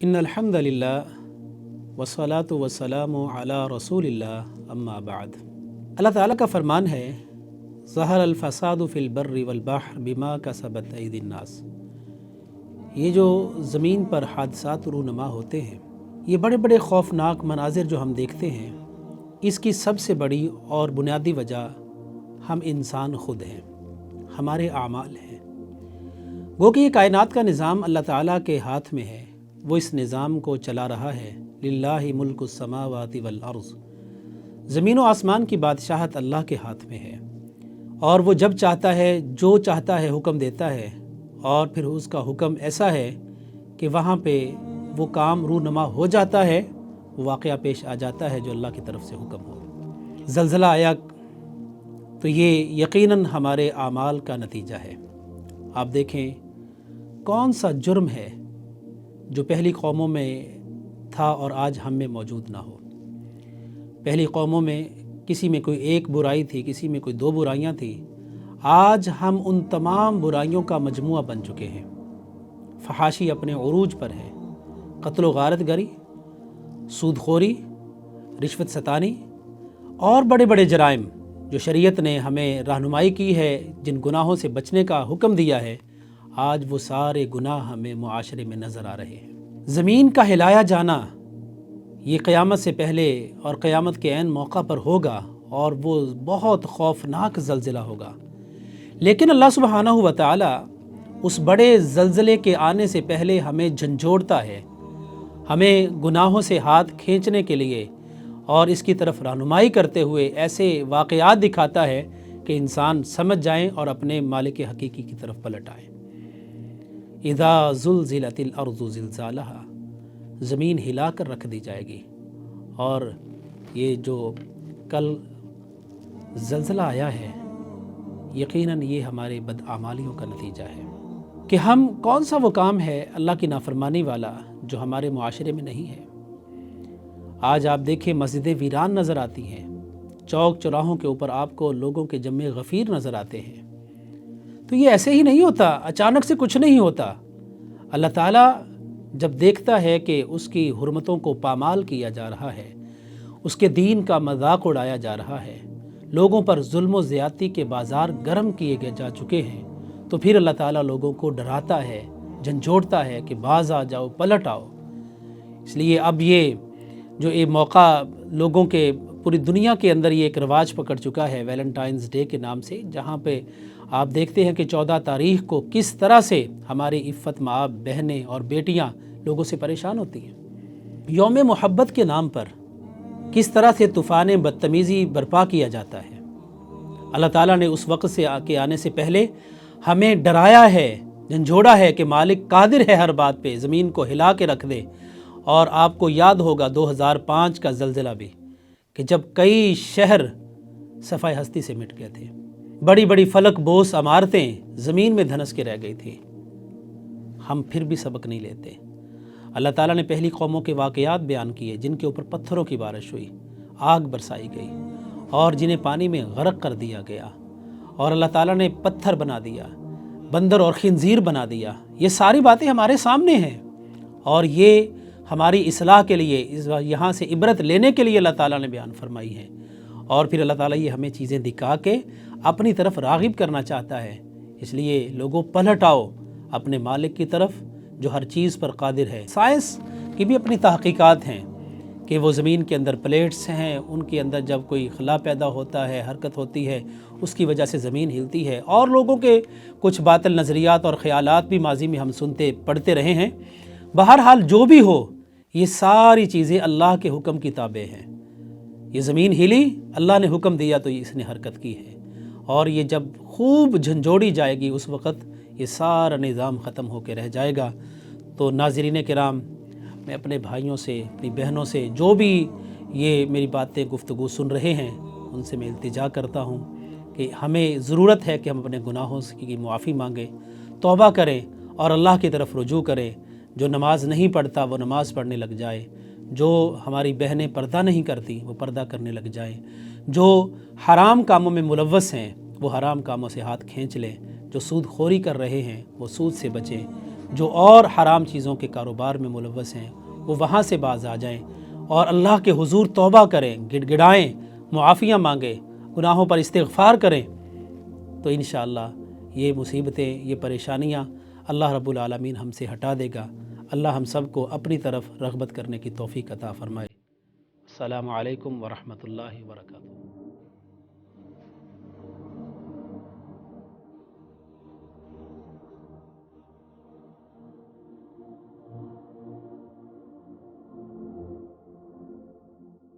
इन अल्हम्दुलिल्लाह वस्सलातु वस्सलामु अला रसूलिल्लाह अम्मा बाद। अल्लाह ताला का फरमान है, ज़हर अल-फ़सादु फ़िल बर्रि वल बहर बिमा कसबत ऐदिन नास। ये जो ज़मीन पर हादसात रूनुमा होते हैं, ये बड़े बड़े खौफनाक मनाजिर जो हम देखते हैं, इसकी सबसे बड़ी और बुनियादी वजह हम इंसान ख़ुद हैं, हमारे आमाल हैं। गो कि ये कायनात का निज़ाम अल्लाह ताला के हाथ में है, वो इस निज़ाम को चला रहा है। लिल्लाहि मुल्कुस समावाति वल अर्ज़, ज़मीन व आसमान की बादशाहत अल्लाह के हाथ में है, और वो जब चाहता है, जो चाहता है हुक्म देता है, और फिर उसका हुक्म ऐसा है कि वहाँ पे वो काम रूनुमा हो जाता है, वो वाक़या पेश आ जाता है जो अल्लाह की तरफ से हुक्म हो। ज़लज़ला आया तो ये यकीनन हमारे आमाल का नतीजा है। आप देखें कौन सा जुर्म है जो पहली कौमों में था और आज हम में मौजूद ना हो। पहली कौमों में किसी में कोई एक बुराई थी, किसी में कोई दो बुराइयां थी। आज हम उन तमाम बुराइयों का मजमुआ बन चुके हैं। फहाशी अपने उरूज पर है, कत्ल व गारत गरी, सूदखोरी, रिश्वत सतानी और बड़े बड़े जराइम जो शरीयत ने हमें रहनुमाई की है, जिन गुनाहों से बचने का हुक्म दिया है, आज वो सारे गुनाह हमें मुआशरे में नज़र आ रहे हैं। ज़मीन का हिलाया जाना ये क़यामत से पहले और क़यामत के ऐन मौका पर होगा, और वो बहुत खौफनाक ज़लज़ला होगा। लेकिन अल्लाह सुब्हानहू व तआला उस बड़े ज़लज़ले के आने से पहले हमें झंझोड़ता है, हमें गुनाहों से हाथ खींचने के लिए और इसकी तरफ रहनुमाई करते हुए ऐसे वाक़यात दिखाता है कि इंसान समझ जाएं और अपने मालिक हकीकी की तरफ पलट आएँ। इज़ा ज़ुलज़िलतिल अर्ज़ु ज़िलज़ालहा, ज़मीन हिला कर रख दी जाएगी। और ये जो कल ज़लज़ला आया है, यकीनन ये हमारे बदआमालियों का नतीजा है कि हम कौन सा वो काम है अल्लाह की नाफरमानी वाला जो हमारे मुआशरे में नहीं है। आज आप देखें मस्जिदें वीरान नज़र आती हैं, चौक चौराहों के ऊपर आपको लोगों के जमे गफ़ीर नज़र आते हैं। तो ये ऐसे ही नहीं होता, अचानक से कुछ नहीं होता। अल्लाह ताला जब देखता है कि उसकी हुर्मतों को पामाल किया जा रहा है, उसके दीन का मजाक उड़ाया जा रहा है, लोगों पर जुल्म व ज़्यादती के बाज़ार गर्म किए जा चुके हैं, तो फिर अल्लाह ताला लोगों को डराता है, झंझोड़ता है कि बाज़ आ जाओ, पलट आओ। इसलिए अब ये मौका लोगों के पूरी दुनिया के अंदर ये एक रिवाज पकड़ चुका है वैलेंटाइंस डे के नाम से, जहाँ पे आप देखते हैं कि 14 तारीख को किस तरह से हमारी इफ़्फ़त माँ, बहनें और बेटियाँ लोगों से परेशान होती हैं। यौम मोहब्बत के नाम पर किस तरह से तूफ़ान बदतमीज़ी बर्पा किया जाता है। अल्लाह ताला ने उस वक्त से आने से पहले हमें डराया है, झंझोड़ा है कि मालिक कादिर है हर बात पे, ज़मीन को हिला के रख दे। और आपको याद होगा 2005 का ज़लज़ला भी, कि जब कई शहर सफ़ाई हस्ती से मिट गए थे, बड़ी बड़ी फलक बोस इमारतें ज़मीन में धंस के रह गई थी। हम फिर भी सबक नहीं लेते। अल्लाह ताला ने पहली कौमों के वाक़यात बयान किए जिनके ऊपर पत्थरों की बारिश हुई, आग बरसाई गई और जिन्हें पानी में गरक कर दिया गया, और अल्लाह ताला ने पत्थर बना दिया, बंदर और खिंजीर बना दिया। ये सारी बातें हमारे सामने हैं, और ये हमारी इस्लाह के लिए, यहाँ से इबरत लेने के लिए अल्लाह ताला ने बयान फरमाई है। और फिर अल्लाह ताला ये हमें चीज़ें दिखा के अपनी तरफ राग़िब करना चाहता है। इसलिए लोगों पलट आओ अपने मालिक की तरफ जो हर चीज़ पर कादिर है। साइंस की भी अपनी तहक़ीक़ात हैं कि वो ज़मीन के अंदर प्लेट्स हैं, उनके अंदर जब कोई खला पैदा होता है, हरकत होती है, उसकी वजह से ज़मीन हिलती है। और लोगों के कुछ बातिल नज़रियात और ख़यालात भी माजी में हम सुनते पढ़ते रहे हैं। बहरहाल जो भी हो, ये सारी चीज़ें अल्लाह के हुक्म की ताबे हैं। ये ज़मीन हिली, अल्लाह ने हुक्म दिया तो इसने हरकत की है, और ये जब खूब झंझोड़ी जाएगी उस वक़्त ये सारा निज़ाम ख़त्म होकर रह जाएगा। तो नाज़रीन किराम, मैं अपने भाइयों से, अपनी बहनों से, जो भी ये मेरी बातें गुफ्तगू सुन रहे हैं, उनसे मैं इल्तिजा करता हूँ कि हमें ज़रूरत है कि हम अपने गुनाहों की मुआफ़ी मांगें, तौबा करें और अल्लाह की तरफ रुजू करें। जो नमाज़ नहीं पढ़ता वो नमाज़ पढ़ने लग जाए, जो हमारी बहनें पर्दा नहीं करती वो पर्दा करने लग जाएं, जो हराम कामों में मुलव्वस हैं वो हराम कामों से हाथ खींच लें, जो सूद खोरी कर रहे हैं वो सूद से बचें। جو اور حرام چیزوں کے کاروبار میں ملوث ہیں وہ وہاں سے باز آ جائیں اور اللہ کے حضور توبہ کریں، گڑ گڑائیں، معافیاں مانگیں، گناہوں پر استغفار کریں، تو انشاءاللہ یہ مصیبتیں، یہ پریشانیاں اللہ رب العالمین ہم سے ہٹا دے گا۔ اللہ ہم سب کو اپنی طرف رغبت کرنے کی توفیق عطا فرمائے۔ السلام علیکم ورحمۃ اللہ وبرکاتہ۔